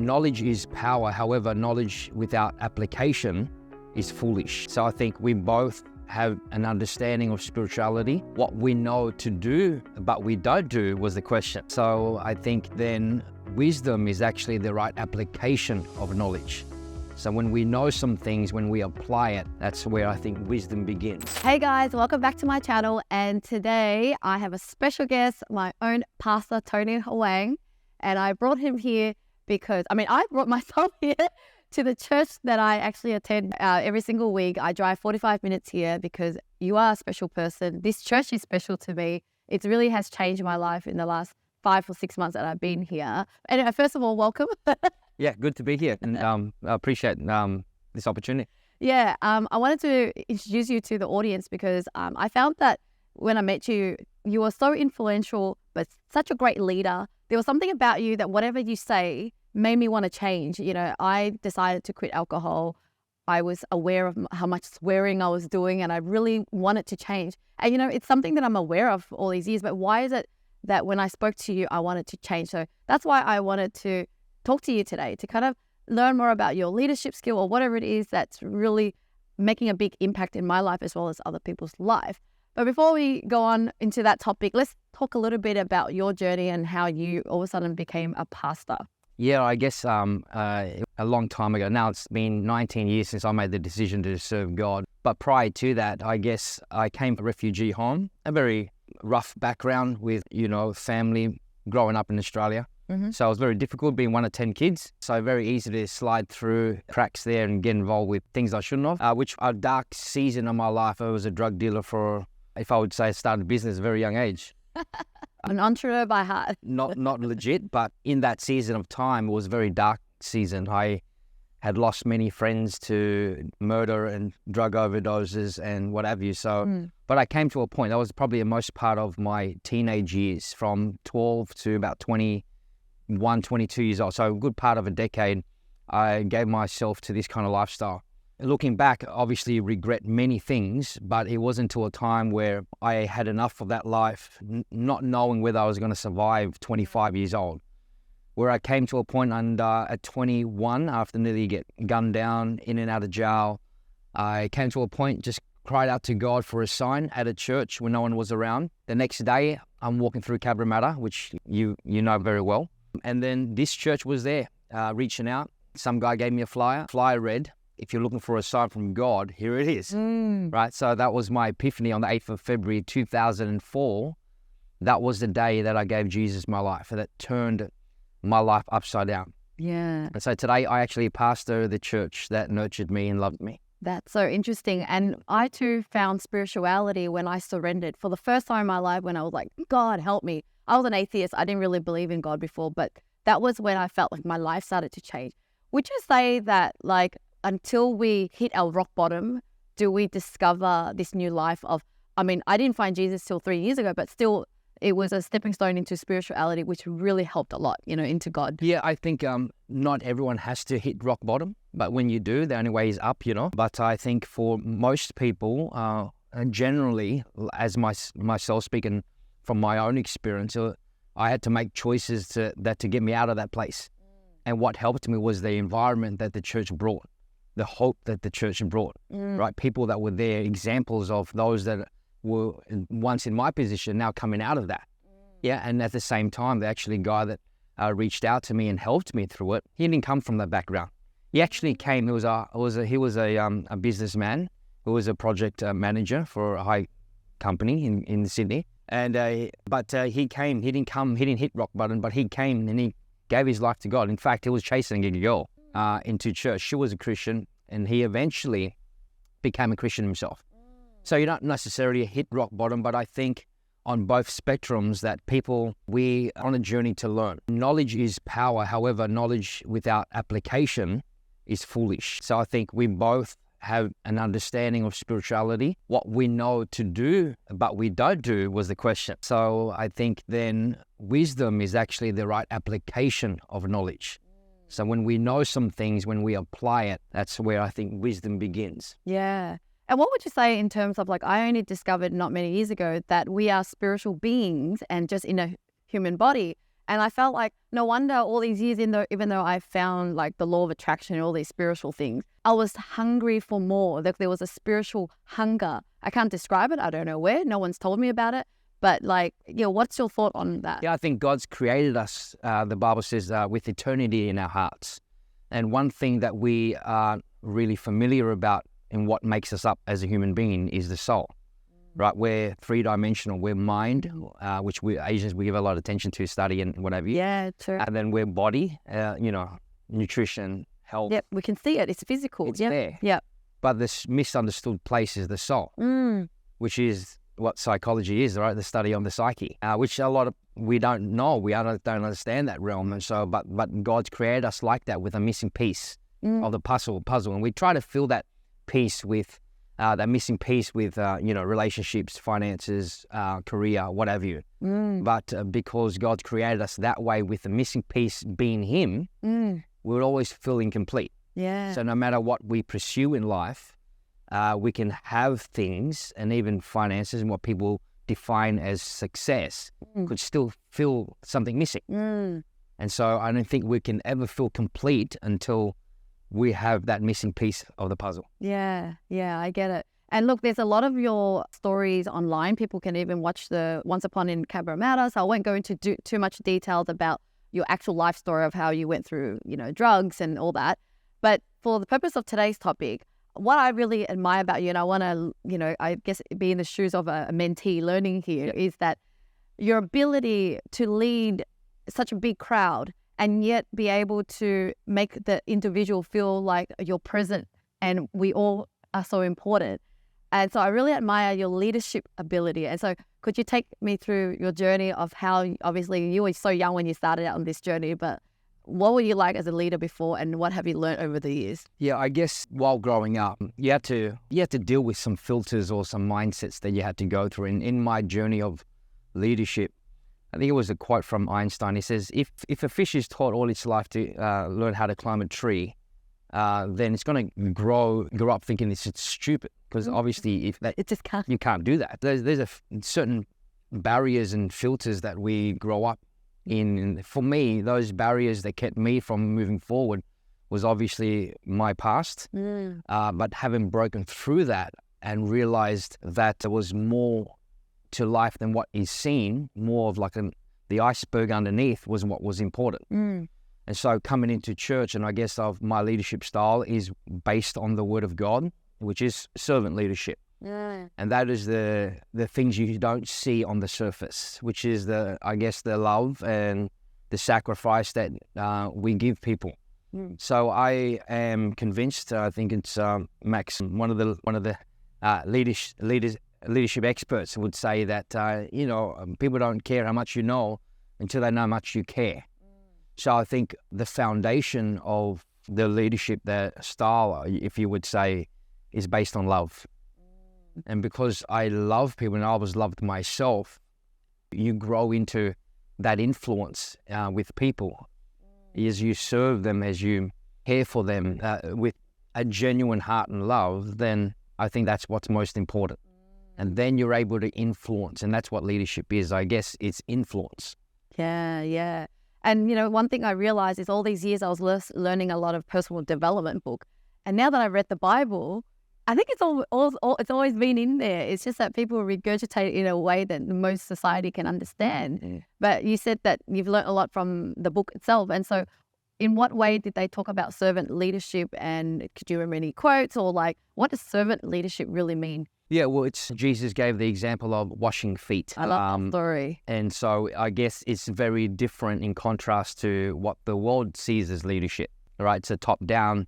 Knowledge is power. However, knowledge without application is foolish. So I think we both have an understanding of spirituality. What we know to do, but we don't do was the question. So I think then wisdom is actually the right application of knowledge. So when we know some things, when we apply it, that's where I think wisdom begins. Hey guys, welcome back to my channel. And today I have a special guest, my own Pastor Tony Hoang. And I brought him here because, I brought myself here to the church that I actually attend every single week. I drive 45 minutes here because you are a special person. This church is special to me. It really has changed my life in the last 5 or 6 months that I've been here. And first of all, welcome. Yeah, good to be here, and I appreciate this opportunity. Yeah, I wanted to introduce you to the audience because I found that when I met you, you were so influential, but such a great leader. There was something about you that whatever you say made me want to change. You know, I decided to quit alcohol. I was aware of how much swearing I was doing, and I really wanted to change. And, you know, it's something that I'm aware of all these years, but why is it that when I spoke to you, I wanted to change? So that's why I wanted to talk to you today, to kind of learn more about your leadership skill or whatever it is that's really making a big impact in my life as well as other people's life. But before we go on into that topic, let's talk a little bit about your journey and how you all of a sudden became a pastor. Yeah, I guess a long time ago. Now it's been 19 years since I made the decision to serve God. But prior to that, I guess I came from a refugee home, a very rough background with, family growing up in Australia. Mm-hmm. So it was very difficult being one of 10 kids. So very easy to slide through cracks there and get involved with things I shouldn't have, which a dark season of my life. I was a drug dealer for, if I would say, started a business at a very young age. An entrepreneur by heart. Not legit, but in that season of time, it was a very dark season. I had lost many friends to murder and drug overdoses and what have you. So, but I came to a point, that was probably the most part of my teenage years, from 12 to about 21, 22 years old. So a good part of a decade, I gave myself to this kind of lifestyle. Looking back, obviously regret many things, but it wasn't until a time where I had enough of that life, not knowing whether I was going to survive 25 years old, where I came to a point at 21, after nearly get gunned down, in and out of jail. I came to a point, just cried out to God for a sign at a church when no one was around. The next day, I'm walking through Cabramatta, which you know very well. And then this church was there, reaching out. Some guy gave me a flyer. Flyer read, "If you're looking for a sign from God, here it is." Right? So that was my epiphany on the 8th of February, 2004. That was the day that I gave Jesus my life, and that turned my life upside down. Yeah. And so today I actually pastor the church that nurtured me and loved me. That's so interesting. And I too found spirituality when I surrendered for the first time in my life, when I was like, God, help me. I was an atheist. I didn't really believe in God before, but that was when I felt like my life started to change. Would you say that, like, until we hit our rock bottom, do we discover this new life of, I didn't find Jesus till 3 years ago, but still it was a stepping stone into spirituality, which really helped a lot, into God. Yeah, I think not everyone has to hit rock bottom, but when you do, the only way is up, But I think for most people, generally, as myself speaking from my own experience, I had to make choices to get me out of that place. And what helped me was the environment that the church brought, the hope that the church brought, right? People that were there, examples of those that were once in my position, now coming out of that. Yeah, and at the same time, the actually guy that reached out to me and helped me through it, he didn't come from that background. He actually came. He was a businessman who was a project manager for a high company in Sydney. And but he came. He didn't hit rock bottom, but he came and he gave his life to God. In fact, he was chasing a girl into church. She was a Christian, and he eventually became a Christian himself. So you don't necessarily hit rock bottom, but I think on both spectrums that we are on a journey to learn. Knowledge is power. However, knowledge without application is foolish. So I think we both have an understanding of spirituality. What we know to do, but we don't do was the question. So I think then wisdom is actually the right application of knowledge. So when we know some things, when we apply it, that's where I think wisdom begins. Yeah. And what would you say in terms of, like, I only discovered not many years ago that we are spiritual beings and just in a human body. And I felt like no wonder all these years, even though I found like the law of attraction and all these spiritual things, I was hungry for more. There was a spiritual hunger. I can't describe it. I don't know where. No one's told me about it. But like, what's your thought on that? Yeah, I think God's created us, the Bible says, with eternity in our hearts. And one thing that we are really familiar about in what makes us up as a human being is the soul. Right, we're three-dimensional. We're mind, which we Asians we give a lot of attention to, study and whatever. Yeah, true. And then we're body, nutrition, health. Yep, we can see it. It's physical. It's there. Yep. But this misunderstood place is the soul, which is what psychology is, right? The study on the psyche, which a lot of we don't know. We don't understand that realm, and so but God's created us like that with a missing piece of the puzzle, and we try to fill that piece with. That missing piece with, relationships, finances, career, whatever you. But because God created us that way with the missing piece being Him, we'll always feel incomplete. Yeah. So no matter what we pursue in life, we can have things and even finances and what people define as success could still feel something missing. And so I don't think we can ever feel complete until we have that missing piece of the puzzle. Yeah, I get it. And look, there's a lot of your stories online. People can even watch the Once Upon in Cabramatta. So I won't go into too much details about your actual life story of how you went through, drugs and all that. But for the purpose of today's topic, what I really admire about you, and I want to, I guess be in the shoes of a mentee learning here, is that your ability to lead such a big crowd and yet be able to make the individual feel like you're present and we all are so important. And so I really admire your leadership ability. And so could you take me through your journey of how, obviously you were so young when you started out on this journey, but what were you like as a leader before and what have you learned over the years? Yeah, I guess while growing up, you had to deal with some filters or some mindsets that you had to go through. And in my journey of leadership, I think it was a quote from Einstein. He says, if a fish is taught all its life to learn how to climb a tree, then it's going to grow up thinking it's stupid. Because obviously, it just can't. You can't do that. There's certain barriers and filters that we grow up in. And for me, those barriers that kept me from moving forward was obviously my past. But having broken through that and realized that there was more to life than what is seen, more of like the iceberg underneath was what was important. And so coming into church, and I guess of my leadership style is based on the Word of God, which is servant leadership. And that is the things you don't see on the surface, which is the love and the sacrifice that we give people. So I am convinced, I think it's Max, one of the leadership experts would say that, people don't care how much you know until they know how much you care. So I think the foundation of the leadership, the style, if you would say, is based on love. And because I love people and I was loved myself, you grow into that influence with people as you serve them, as you care for them with a genuine heart and love, then I think that's what's most important. And then you're able to influence, and that's what leadership is. I guess it's influence. Yeah. And, one thing I realized is all these years I was learning a lot of personal development book. And now that I've read the Bible, I think it's always been in there. It's just that people regurgitate it in a way that most society can understand. But you said that you've learned a lot from the book itself. And so in what way did they talk about servant leadership? And could you remember any quotes or what does servant leadership really mean? Yeah, well, Jesus gave the example of washing feet. I love that story. And so I guess it's very different in contrast to what the world sees as leadership, right? It's a top-down,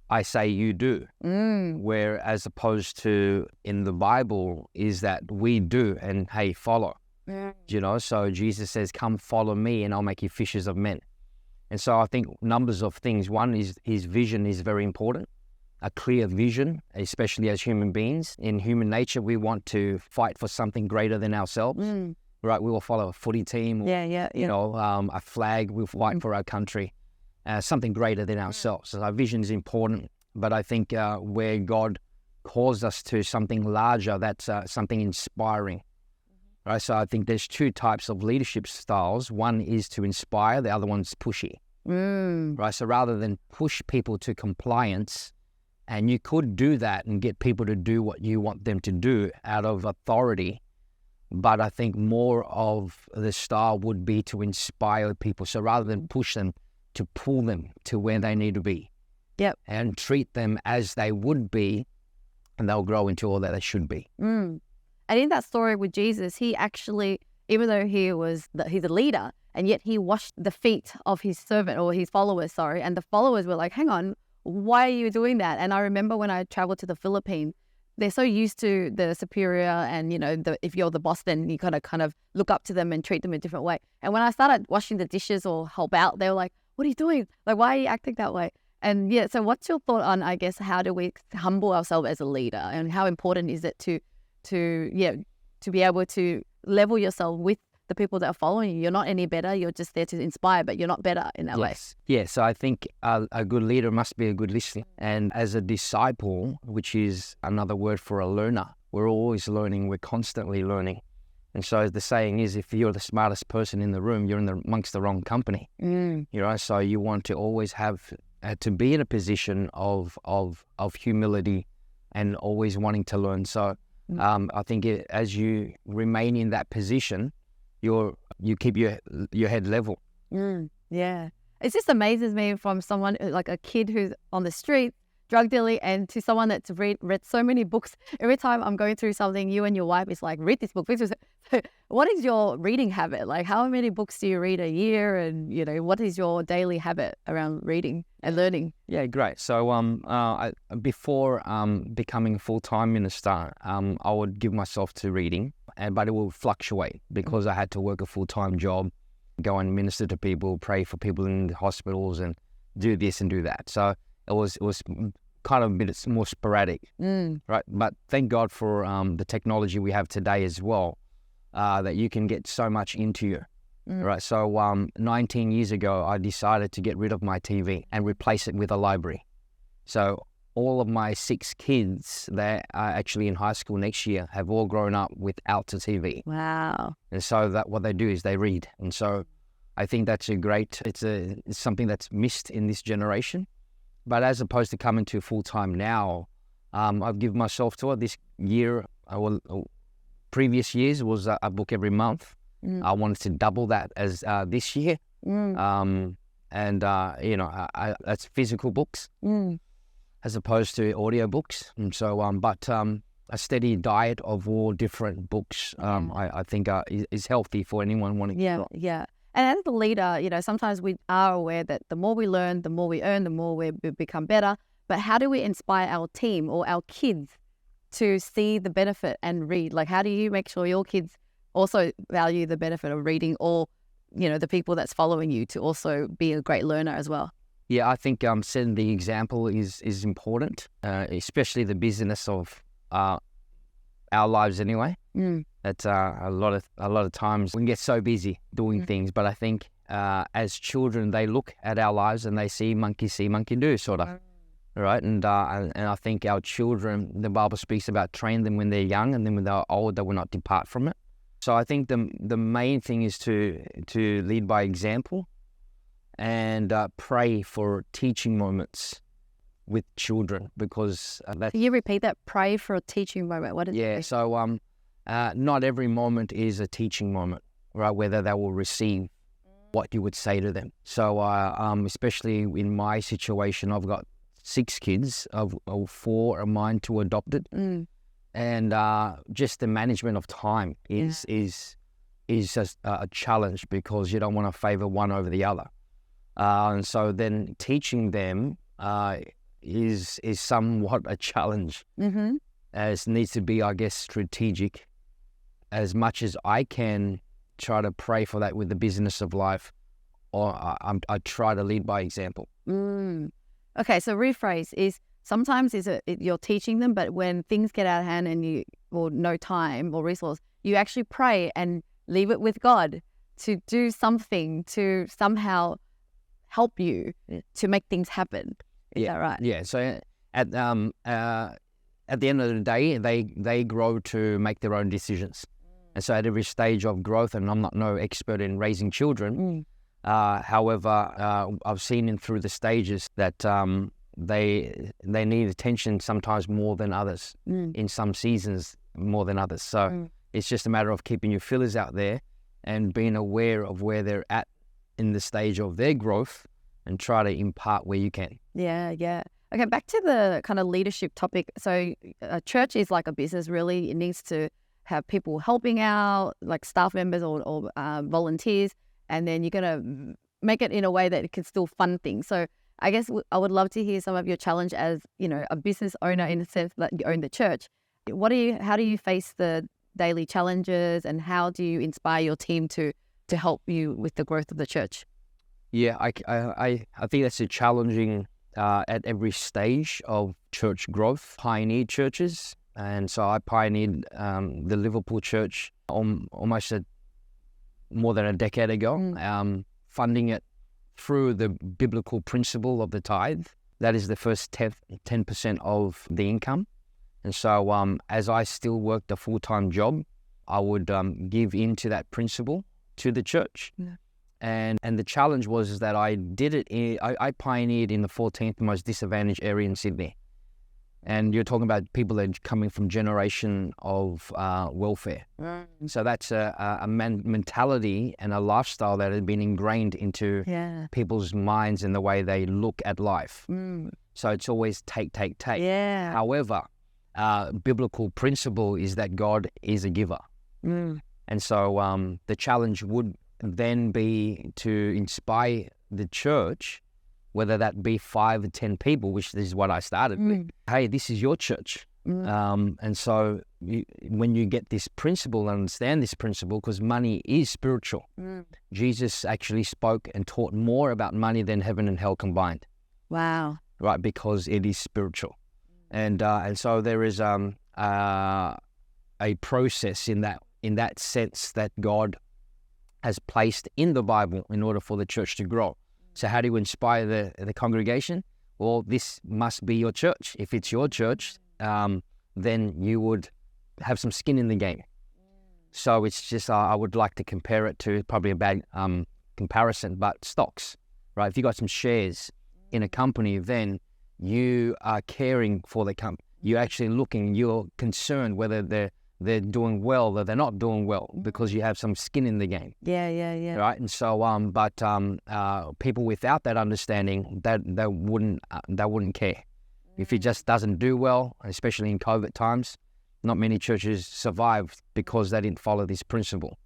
I say you do. Where as opposed to in the Bible is that we do and, hey, follow. So Jesus says, come follow me and I'll make you fishers of men. And so I think numbers of things. One is his vision is very important. A clear vision, especially as human beings. In human nature, we want to fight for something greater than ourselves, right? We will follow a footy team, or, a flag. We'll fight for our country, something greater than ourselves. So our vision is important, but I think where God calls us to something larger, that's something inspiring. right? So I think there's two types of leadership styles. One is to inspire, the other one's pushy, right? So rather than push people to compliance, and you could do that and get people to do what you want them to do out of authority, but I think more of the style would be to inspire people. So rather than push them, to pull them to where they need to be. Yep. And treat them as they would be, and they'll grow into all that they should be. And in that story with Jesus, he actually, even though he's a leader, and yet he washed the feet of his servant or his followers, and the followers were like, hang on, why are you doing that? And I remember when I traveled to the Philippines, they're so used to the superior and, if you're the boss, then you kind of look up to them and treat them a different way. And when I started washing the dishes or help out, they were like, what are you doing? Like, why are you acting that way? And yeah, so what's your thought on, I guess, how do we humble ourselves as a leader, and how important is it to be able to level yourself with the people that are following you? You're not any better. You're just there to inspire, but you're not better in that way. Yeah, so I think a good leader must be a good listener. And as a disciple, which is another word for a learner, we're always learning. We're constantly learning. And so the saying is, if you're the smartest person in the room, you're amongst the wrong company. So you want to always have to be in a position of humility and always wanting to learn. So I think as you remain in that position, you keep your head level. Yeah. It just amazes me from someone like a kid who's on the street, drug dealing, and to someone that's read so many books. Every time I'm going through something, you and your wife is like, read this book. So what is your reading habit? Like, how many books do you read a year? And, what is your daily habit around reading and learning? Yeah, great. So before becoming a full-time minister, I would give myself to reading, but it will fluctuate because I had to work a full-time job, go and minister to people, pray for people in the hospitals, and do this and do that. So it was kind of a bit more sporadic, right? But thank God for the technology we have today as well, that you can get so much into you, right? So 19 years ago, I decided to get rid of my TV and replace it with a library. So all of my 6 kids that are actually in high school next year have all grown up without a TV. Wow. And so that what they do is they read. And so I think that's it's something that's missed in this generation. But as opposed to coming to full-time now, I've given myself to it. This year, previous years was a book every month. I wanted to double that as this year. That's physical books as opposed to audio books. And so, a steady diet of all different books, I think is healthy for anyone wanting to grow. Yeah. And as the leader, sometimes we are aware that the more we learn, the more we earn, the more we become better. But how do we inspire our team or our kids to see the benefit and read? Like, how do you make sure your kids also value the benefit of reading, or, the people that's following you to also be a great learner as well? Yeah, I think setting the example is important, especially the busyness of our lives anyway. That a lot of times we can get so busy doing things, but I think as children they look at our lives and they see, monkey do, sort of, right? And I think our children, the Bible speaks about train them when they're young, and then when they're old they will not depart from it. So I think the main thing is to lead by example, and pray for teaching moments with children, because that's... Can you repeat that? Pray for a teaching moment. What is it? Yeah, so not every moment is a teaching moment, right? Whether they will receive what you would say to them. So especially in my situation, I've got 6 kids, of 4 are mine, 2 adopted. And just the management of time is just a challenge, because you don't want to favor one over the other. And so then teaching them is somewhat a challenge, as needs to be, I guess, strategic. As much as I can try to pray for that with the business of life, or I try to lead by example. Okay, so rephrase is, sometimes you're teaching them, but when things get out of hand or no time or resource, you actually pray and leave it with God to do something to somehow help you to make things happen. Is that right? Yeah. So at the end of the day, they grow to make their own decisions. And so at every stage of growth, and I'm not no expert in raising children, however, I've seen in through the stages that they need attention sometimes more than others, in some seasons more than others. So it's just a matter of keeping your feelers out there and being aware of where they're at in the stage of their growth and try to impart where you can. Yeah, yeah. Okay, back to the kind of leadership topic. So a church is like a business, really. It needs to have people helping out, like staff members or volunteers, and then you're going to make it in a way that it can still fund things. So I guess I would love to hear some of your challenge as, you know, a business owner in the sense that you own the church. How do you face the daily challenges, and how do you inspire your team to help you with the growth of the church? Yeah, I think that's a challenging at every stage of church growth. Pioneered churches, and so I pioneered the Liverpool church almost more than a decade ago, funding it through the biblical principle of the tithe. That is the first 10% of the income. And so as I still worked a full-time job, I would give into that principle to the church. Yeah. And the challenge was that I did it, I pioneered in the 14th most disadvantaged area in Sydney. And you're talking about people that are coming from generation of welfare. So that's a mentality and a lifestyle that had been ingrained into people's minds and the way they look at life. So it's always take. Yeah. However, biblical principle is that God is a giver. And so the challenge would then be to inspire the church, whether that be 5 or 10 people, which is what I started with. Hey, this is your church. And so when you get this principle, understand this principle, because money is spiritual. Jesus actually spoke and taught more about money than heaven and hell combined. Wow. Right, because it is spiritual. And so there is a process in that sense that God has placed in the Bible in order for the church to grow. So how do you inspire the congregation? Well, this must be your church. If it's your church, then you would have some skin in the game. So it's just, I would like to compare it to, probably a bad comparison, but stocks, right? If you got some shares in a company, then you are caring for the company. You're actually looking, you're concerned whether they're doing well or they're not doing well, because you have some skin in the game. Yeah. Right, and so but people without that understanding, they wouldn't care. If it just doesn't do well, especially in COVID times, not many churches survived because they didn't follow this principle.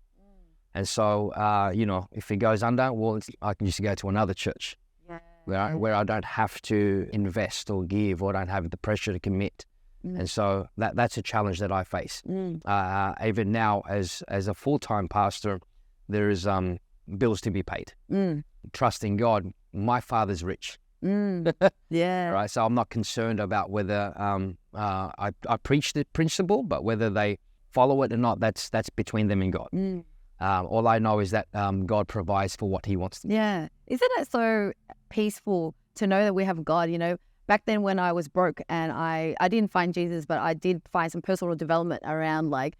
And so if it goes under, well, I can just go to another church where I don't have to invest or give, or don't have the pressure to commit. And so that's a challenge that I face. Even now, as a full-time pastor, there is bills to be paid. Trusting God, my Father's rich. Yeah. Right. So I'm not concerned about whether I preach the principle, but whether they follow it or not, that's between them and God. All I know is that God provides for what He wants to. Yeah. Isn't it so peaceful to know that we have God? You know, back then when I was broke and I didn't find Jesus, but I did find some personal development around, like,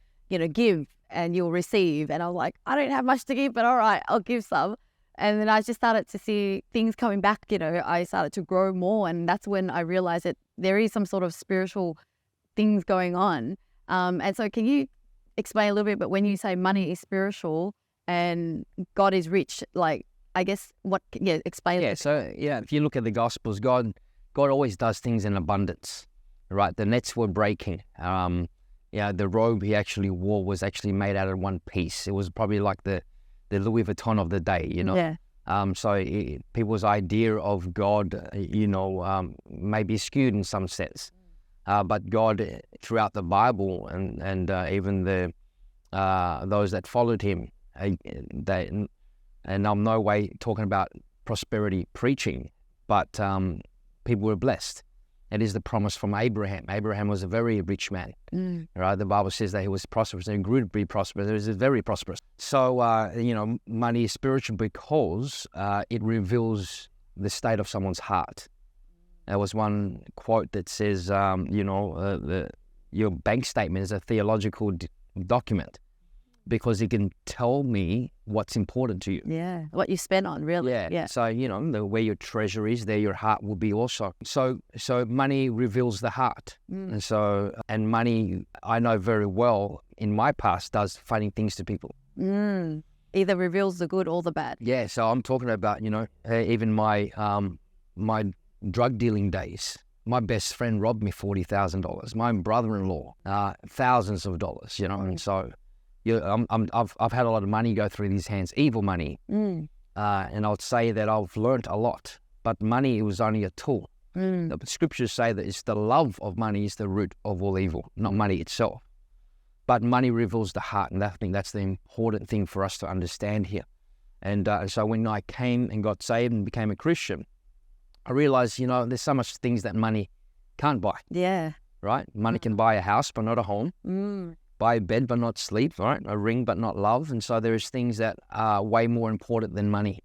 give and you'll receive. And I was like, I don't have much to give, but all right, I'll give some. And then I just started to see things coming back. I started to grow more. And that's when I realized that there is some sort of spiritual things going on. And so can you explain a little bit, but when you say money is spiritual and God is rich, like, I guess explain. Yeah, so if you look at the Gospels, God always does things in abundance, right? The nets were breaking. The robe He actually wore was actually made out of one piece. It was probably like the Louis Vuitton of the day, Yeah. So people's idea of God, may be skewed in some sense. But God, throughout the Bible and even those that followed Him, and I'm no way talking about prosperity preaching, but people were blessed. It is the promise from Abraham. Abraham was a very rich man, right? The Bible says that he was prosperous and grew to be prosperous. He was very prosperous. So, money is spiritual because it reveals the state of someone's heart. There was one quote that says, your bank statement is a theological document. because it can tell me what's important to you. Yeah. What you spend on, really. Yeah. So, where your treasure is, there your heart will be also. So money reveals the heart. And money, I know very well in my past, does funny things to people. Either reveals the good or the bad. Yeah. So I'm talking about, even my drug dealing days. My best friend robbed me $40,000. My brother-in-law, thousands of dollars, and so I've had a lot of money go through these hands, evil money. And I'd say that I've learned a lot, but money was only a tool. The scriptures say that it's the love of money is the root of all evil, not money itself. But money reveals the heart, and I think that's the important thing for us to understand here. And so when I came and got saved and became a Christian, I realized, there's so much things that money can't buy. Yeah. Right? Money can buy a house, but not a home. Buy a bed, but not sleep, right? A ring, but not love. And so there's things that are way more important than money.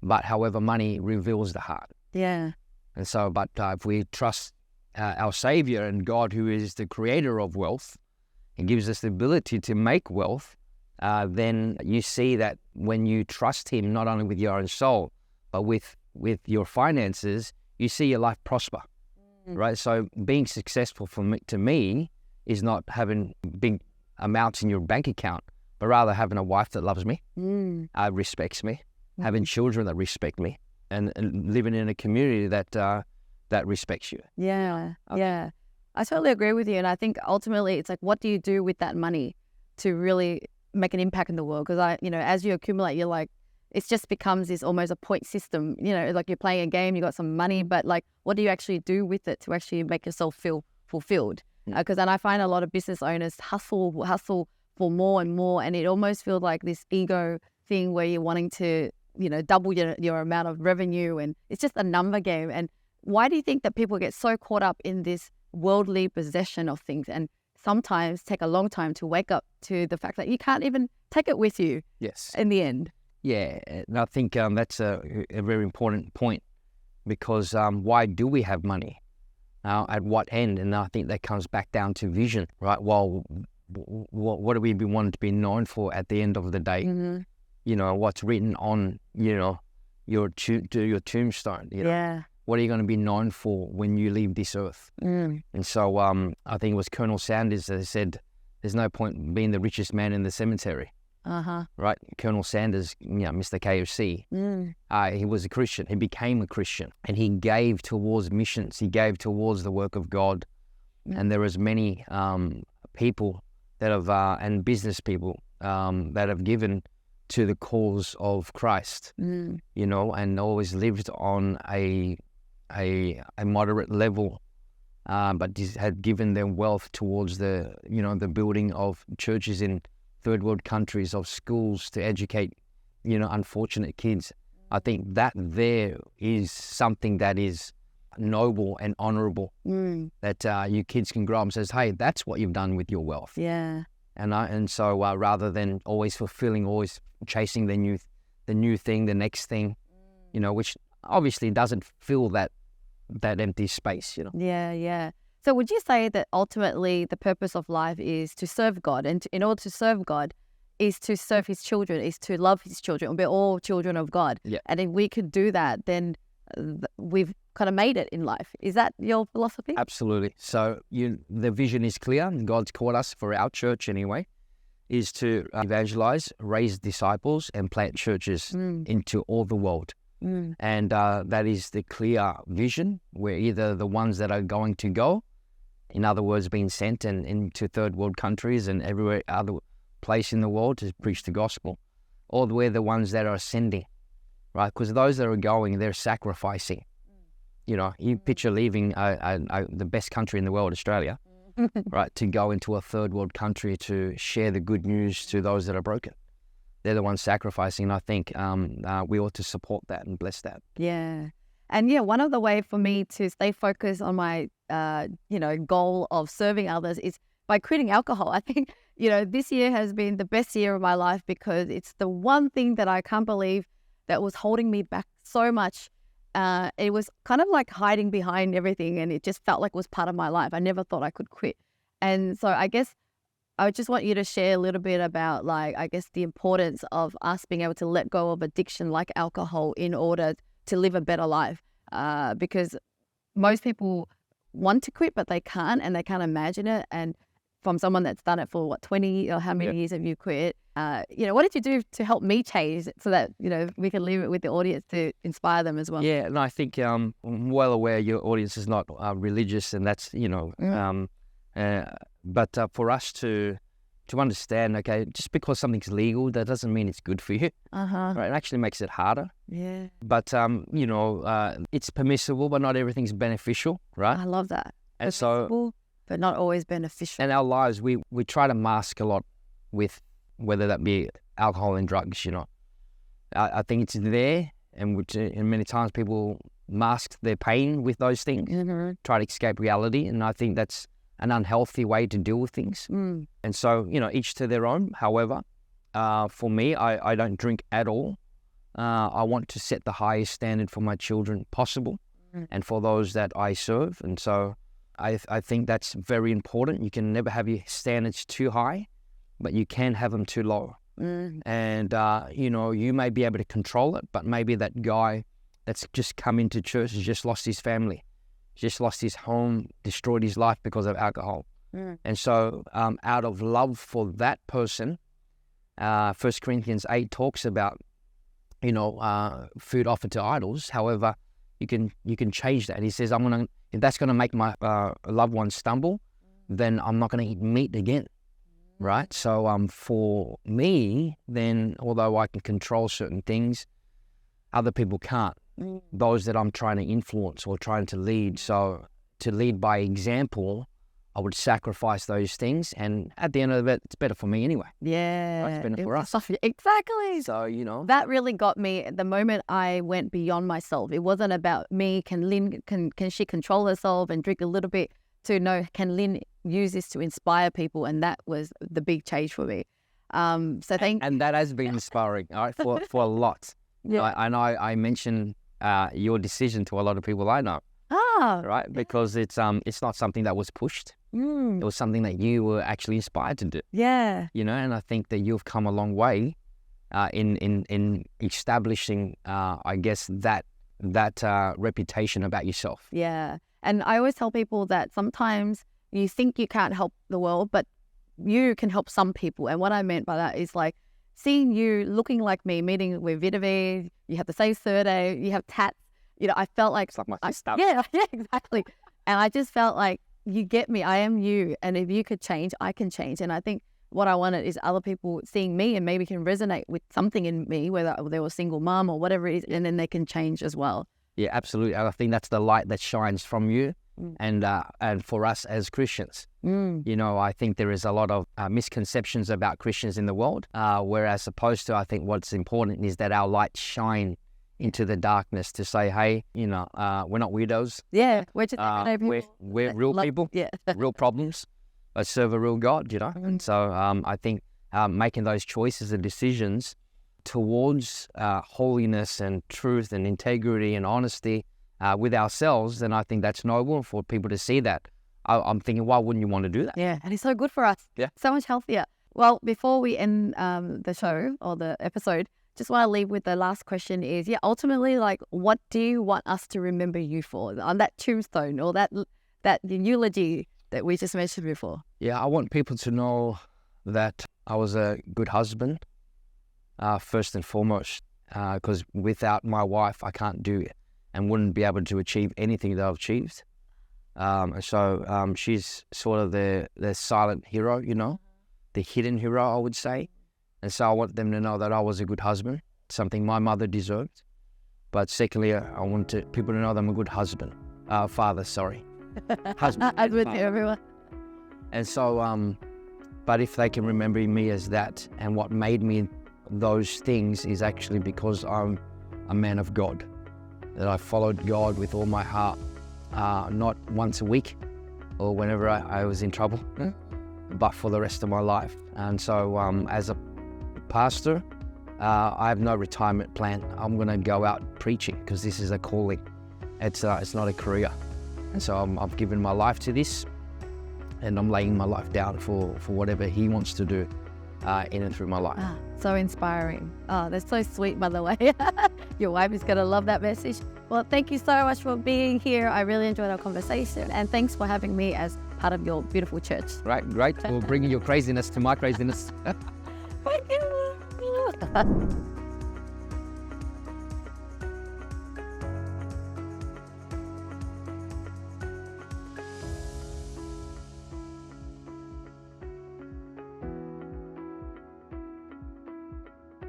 But however, money reveals the heart. Yeah. And so, but if we trust our Savior and God, who is the creator of wealth and gives us the ability to make wealth, then you see that when you trust Him, not only with your own soul, but with your finances, you see your life prosper, right? So being successful to me is not having big amounts in your bank account, but rather having a wife that loves me, respects me, having children that respect me, and living in a community that respects you. Yeah, yeah. I totally agree with you. And I think ultimately it's like, what do you do with that money to really make an impact in the world? Because as you accumulate, you're like, it just becomes this almost a point system, like you're playing a game, you got some money, but like, what do you actually do with it to actually make yourself feel fulfilled? Because then I find a lot of business owners hustle for more and more, and it almost feels like this ego thing where you're wanting to, double your amount of revenue, and it's just a number game. And why do you think that people get so caught up in this worldly possession of things, and sometimes take a long time to wake up to the fact that you can't even take it with you? Yes. In the end. Yeah, and I think that's a very important point, because why do we have money? At what end? And I think that comes back down to vision, right? Well, what do we want to be known for at the end of the day? What's written on, your tombstone? Yeah. What are you going to be known for when you leave this earth? And so I think it was Colonel Sanders that said, there's no point being the richest man in the cemetery. Right? Colonel Sanders, Mr. KFC, he was a Christian. He became a Christian, and he gave towards missions. He gave towards the work of God. And there is many people that have, and business people that have given to the cause of Christ, and always lived on a moderate level, but had given their wealth towards the building of churches in third world countries, of schools to educate, unfortunate kids. I think that there is something that is noble and honorable, that you kids can grow up and says, hey, that's what you've done with your wealth. Yeah. And so rather than always fulfilling, always chasing the new thing, the next thing, which obviously doesn't fill that empty space, Yeah, yeah. So would you say that ultimately the purpose of life is to serve God, and in order to serve God is to serve His children, is to love His children? We're all children of God. Yeah. And if we could do that, then we've kind of made it in life. Is that your philosophy? Absolutely. So the vision is clear. God's called us, for our church anyway, is to evangelize, raise disciples, and plant churches into all the world. And that is the clear vision. We're either the ones that are going to go, in other words, being sent and into third world countries and everywhere other place in the world to preach the gospel, or we're the ones that are ascending, right? Because those that are going, they're sacrificing. You picture leaving the best country in the world, Australia, right, to go into a third world country to share the good news to those that are broken. They're the ones sacrificing. And I think we ought to support that and bless that. Yeah. And one of the way for me to stay focused on my, goal of serving others is by quitting alcohol. I think, this year has been the best year of my life, because it's the one thing that I can't believe that was holding me back so much. It was kind of like hiding behind everything, and it just felt like it was part of my life. I never thought I could quit. And so I guess I just want you to share a little bit about, like, I guess the importance of us being able to let go of addiction like alcohol in order to live a better life. Because most people want to quit, but they can't, and they can't imagine it. And from someone that's done it for 20 or how many years have you quit? What did you do to help me change so that, we can leave it with the audience to inspire them as well? Yeah, and I think I'm well aware your audience is not religious, and that's, but for us to understand, okay, just because something's legal, that doesn't mean it's good for you. Right? It actually makes it harder. Yeah. But, it's permissible, but not everything's beneficial, right? I love that. And so, but not always beneficial. in our lives, we try to mask a lot with whether that be alcohol and drugs, I think it's there, and many times people mask their pain with those things, try to escape reality, and I think that's an unhealthy way to deal with things. And so, each to their own. However, for me, I don't drink at all. I want to set the highest standard for my children possible and for those that I serve. And so I think that's very important. You can never have your standards too high, but you can have them too low. And, you may be able to control it, but maybe that guy that's just come into church has just lost his family, just lost his home, destroyed his life because of alcohol. And so out of love for that person, 1 Corinthians 8 talks about, food offered to idols. However, you can change that. He says, if that's going to make my loved one stumble, then I'm not going to eat meat again. Right? So for me, then, although I can control certain things, other people can't. Those that I'm trying to influence or trying to lead. So to lead by example, I would sacrifice those things, and at the end of it, it's better for me anyway. Yeah. Right? It's better for us. Exactly. So, that really got me the moment I went beyond myself. It wasn't about me. Can she control herself and drink a little bit? To know, can Lynn use this to inspire people? And that was the big change for me. And that has been inspiring, all right, for a lot. Yeah. I mentioned your decision to a lot of people I know. Right, because it's not something that was pushed. It was something that you were actually inspired to do. Yeah. And I think that you've come a long way in establishing, I guess, that reputation about yourself. Yeah. And I always tell people that sometimes you think you can't help the world, but you can help some people. And what I meant by that is, like, seeing you looking like me, meeting with Vidavie, you have the same surname, you have tats. I felt like... It's like my sister. Yeah, exactly. And I just felt like, you get me, I am you. And if you could change, I can change. And I think what I wanted is other people seeing me and maybe can resonate with something in me, whether they were a single mom or whatever it is, and then they can change as well. Yeah, absolutely. I think that's the light that shines from you, and for us as Christians. I think there is a lot of misconceptions about Christians in the world, whereas opposed to, I think what's important is that our light shine into the darkness to say, hey, we're not weirdos. Yeah, we're just we're real people, real problems, but serve a real God, And so I think making those choices and decisions towards holiness and truth and integrity and honesty with ourselves, then I think that's noble for people to see that. I'm thinking, why wouldn't you want to do that? Yeah, and it's so good for us. Yeah. So much healthier. Well, before we end the show or the episode, just want to leave with the last question is, ultimately, like, what do you want us to remember you for on that tombstone or that eulogy that we just mentioned before? Yeah, I want people to know that I was a good husband, first and foremost, because without my wife, I can't do it and wouldn't be able to achieve anything that I've achieved. So she's sort of the silent hero, the hidden hero, I would say. And so I want them to know that I was a good husband, something my mother deserved. But secondly, I want people to know that I'm a good husband, father, sorry. Husband. I would to everyone. And so, but if they can remember me as that, and what made me those things is actually because I'm a man of God, that I followed God with all my heart, not once a week or whenever I was in trouble, but for the rest of my life. And so as a pastor, I have no retirement plan. I'm going to go out preaching because this is a calling. It's not a career. And so I've given my life to this. and I'm laying my life down for whatever He wants to do in and through my life. So inspiring. Oh, that's so sweet, by the way. Your wife is going to love that message. Well, thank you so much for being here. I really enjoyed our conversation, and thanks for having me as part of your beautiful church. Right, great for bringing your craziness to my craziness. Thank you.